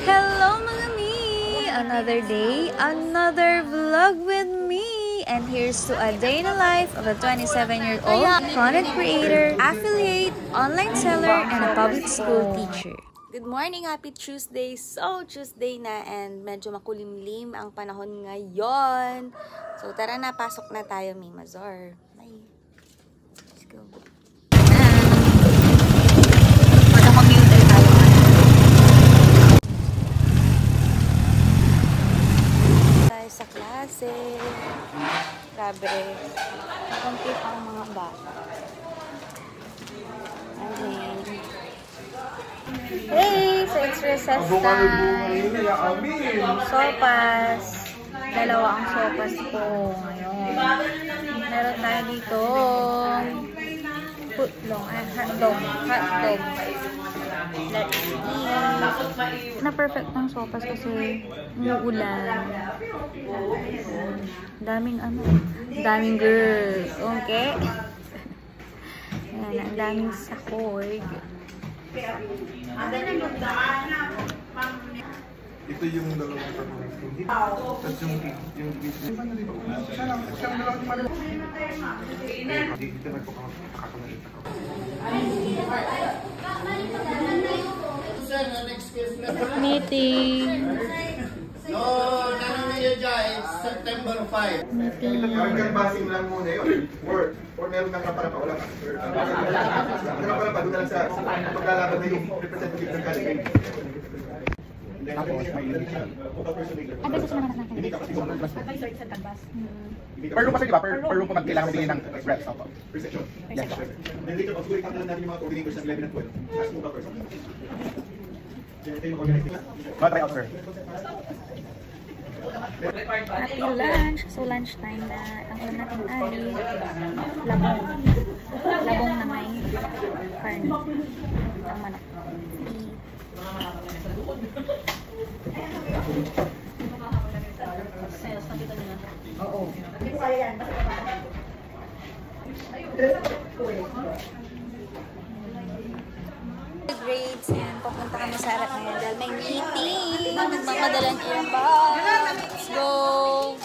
Hello mga mi! Another day, another vlog with me! And here's to a day in the life of a 27-year-old content creator, affiliate, online seller, and a public school teacher. Good morning! Happy Tuesday! So, Tuesday na and medyo makulimlim ang panahon ngayon. So, tara na, pasok na tayo, Mi Mazor. Bye! Let's go! Mag-commute tayo. Sa klase. Grabe. Complete ang mga bata. Hey! So it's recess time. Sopas. Dalawa ang sopas ko ngayon. Meron tayo dito footlong. Hotdog. Let's eat. Na-perfect ng sopas kasi umuulan. Daming girls. Okay? Ayan, ang daming sakord. Ito yung dalawang pag-uwi. Tapos yung dito nagpapakakulit ako. Meeting. No, nanonood September 5. Hanggang basing lang muna yun. Or meron kang kaparapa, wala ka. Kaparapa, doon na lang sa paglalaban na yung representative ng Calgary. Tapos, may limitation. Hindi ka kasi sobrang class. Per room kasi, di ba? Per room po magkailangan bigay ng reps. Per section. Yes, sir. And dito, pag-sulit natin natin yung mga coordinators ng 11 at 12. Ask mo ba, person? Ito yung organizing. Try out, sir. Happy lunch. So, lunch time na. Ang ulam natin ay labong. Labong na may carne. Ang manok. Oo. Grades and papunta kami sa harap ngayon dahil may meeting. Nagmamadalan iba. Let's go!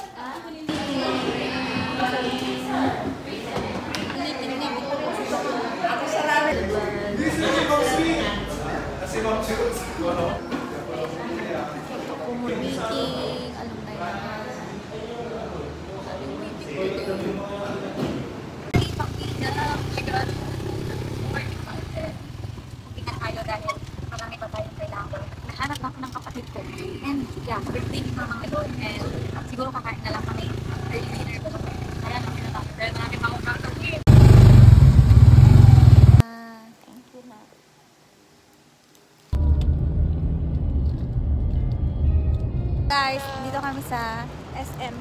Meeting, nahanap ako ng kapatid ko. And yeah, birthday ni Mama ngayon. And siguro kakain na lang kami. Early dinner ko. Kaya lang pinatapos. Pero marami pa akong kakawin. Thank you na. Guys, dito kami sa SM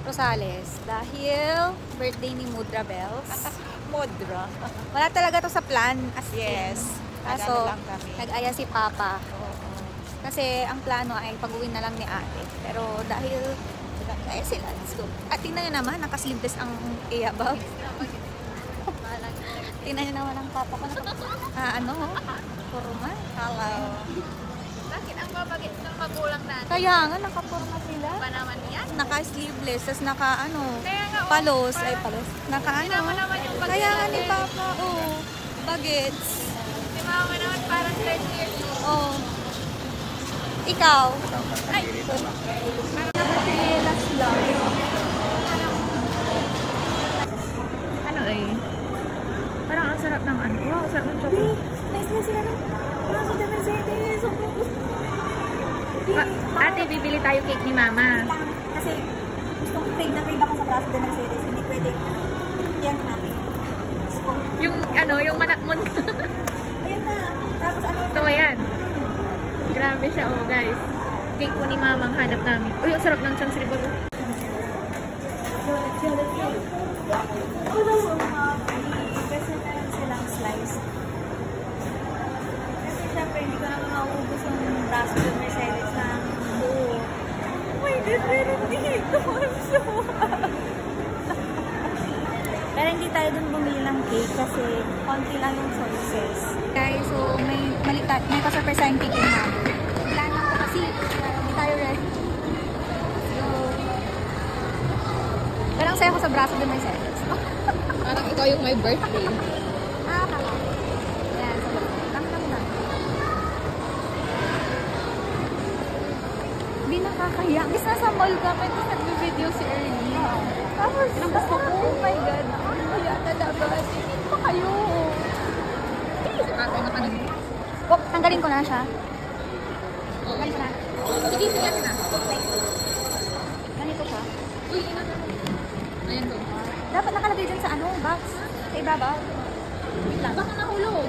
Rosales. Dahil birthday ni Mudra Bells. Modra. Wala talaga to sa plan. As Yes. kaso, Lang kami. nag-aya si Papa. Kasi ang plano ay pag-uwi na lang ni ate. Pero dahil nag-aya sila, let's go. At tingnan nyo naman, nakaslimtes ang iyabab. Tingnan nyo naman ang Papa ko. Kuruma. Hello. Bakit ang babagit ng magulang natin? Kaya nga, nakapurma sila. Pa naman yan? Naka-sleeveless, tapos Kaya nga, palos. Naka naman yung bagets Kaya nga ni natin. Papa, bagets. Si mama naman parang 30 years old. Oh. Ikaw? Ay! Last lang. Ano eh? Parang ang sarap ng ano. Wow, sarap ng chocolate. Nice na sila ng Mercedes. Ate, bibili tayo cake ni mama. Kasi gusto kong trade na trade ako sa Plaza de Mercedes. Hindi pwede. Yan natin. Yung ano, yung manakmon. Ayan na. Tapos ano? Ito yan. Grabe siya, oh guys. Cake po ni mama ang hanap namin. Uy, ang sarap ng chansribol. Kasi meron silang slice. Kasi syempre hindi ko naman mauubos ang Plaza de Mercedes ng buo. Oh my God, meron dito. I'm so Pero hindi tayo dun bumili ng cake kasi konti lang yung choices. Guys, so may kasurpresahin ticket namin. Plano ko braso din may seconds. Parang ikaw yung may birthday. Kaka. Yan, so, lang na. Hindi nakakaya. Bis nasa mall kami, tapos nag-video si Ernie. Tapos, nabas ko, oh my God, nakakaya talaga. Tingin pa kayo. Si tatay nakanig. Oh, tanggalin ko na siya. Tanggalin ko na. Sige, sige na. Ganito siya. Uy, ina. Ayan to. Dapat nakalagay dyan sa ano, box. Sa ibabaw. Wait lang. Baka nahulog.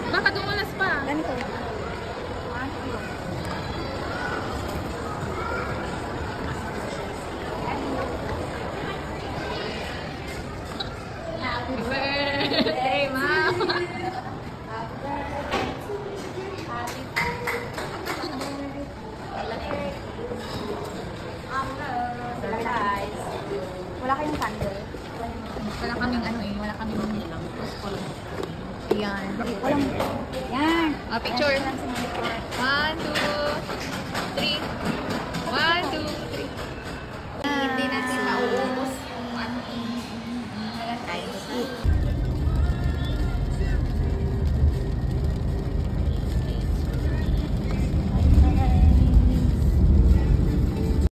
Baka dumalas pa. Ganito. Happy birthday, Mom! Wala kayong candle. Wala kaming ano eh. Wala kaming Ayan. Walang... Yan. Picture. 1, 2.